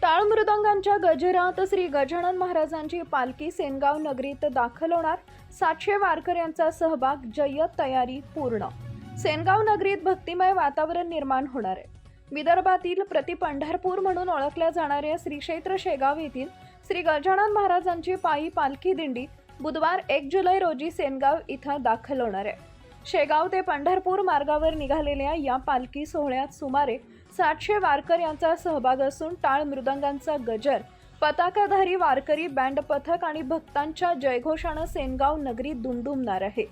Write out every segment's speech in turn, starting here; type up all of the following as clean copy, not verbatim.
टाळ मृदंगांच्या गजरात श्री गजानन महाराजांची पालखी सेनगाव नगरीत दाखल होणार। 700 वारकऱ्यांचा सहभाग, जय्यत तयारी पूर्ण। सेनगाव नगरीत भक्तिमय वातावरण निर्माण होणार आहे। विदर्भातील प्रति पंढरपूर म्हणून ओळखल्या जाणाऱ्या श्री क्षेत्र शेगाव येथील श्री गजानन महाराजांची पायी पालखी दिंडी बुधवार 1 जुलै रोजी सेनगाव इथं दाखल होणार आहे। शेगाव ते पंढरपूर मार्गावर निघालेल्या या पालखी सोहळ्यात सुमारे 700 वारकऱ्यांचा सहभाग असून टाळ मृदंगांचा गजर, पताकाधारी वारकरी बँड पथक आणि भक्तांच्या जयघोषानं सेनगाव नगरीत दुमदुमणार आहे।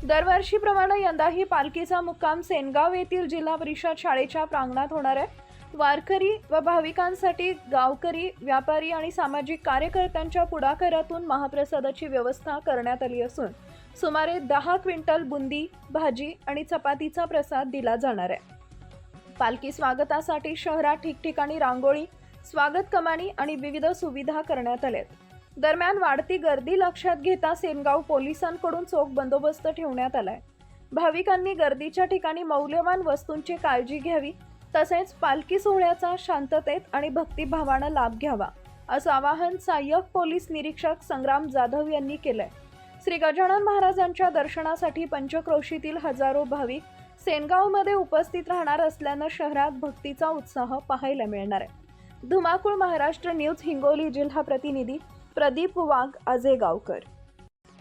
दरवर्षीप्रमाणे यंदाही पालखीचा मुक्काम सेनगाव येथील जिल्हा परिषद शाळेच्या प्रांगणात होणार आहे। वारकरी व भाविकांसाठी गावकरी, व्यापारी आणि सामाजिक कार्यकर्त्यांच्या पुढाकारातून महाप्रसादाची व्यवस्था करण्यात आली असून सुमारे 10 क्विंटल बुंदी, भाजी आणि चपातीचा प्रसाद दिला जाणार आहे। पालखी स्वागतासाठी शहरात ठिकठिकाणी रांगोळी, स्वागत कमानी आणि विविध सुविधा करण्यात आल्या। दरम्यान वाढती गर्दी लक्षात घेता सेनगाव पोलिसांकडून चोख बंदोबस्त ठेवण्यात आलाय। भाविकांनी गर्दीच्या ठिकाणी मौल्यवान वस्तूंची काळजी घ्यावी, तसेच पालखी सोहळ्याचा शांततेत आणि भक्तिभावानं लाभ घ्यावा, असं आवाहन सहाय्यक पोलीस निरीक्षक संग्राम जाधव यांनी केलंय। श्री गजानन महाराजांच्या दर्शनासाठी पंचक्रोशीतील हजारो भाविक सेनगावमध्ये उपस्थित राहणार असल्यानं शहरात भक्तीचा उत्साह पाहायला मिळणार आहे। धुमाकूळ महाराष्ट्र न्यूज हिंगोली जिल्हा प्रतिनिधी प्रदीप वाघ, आजेगावकर।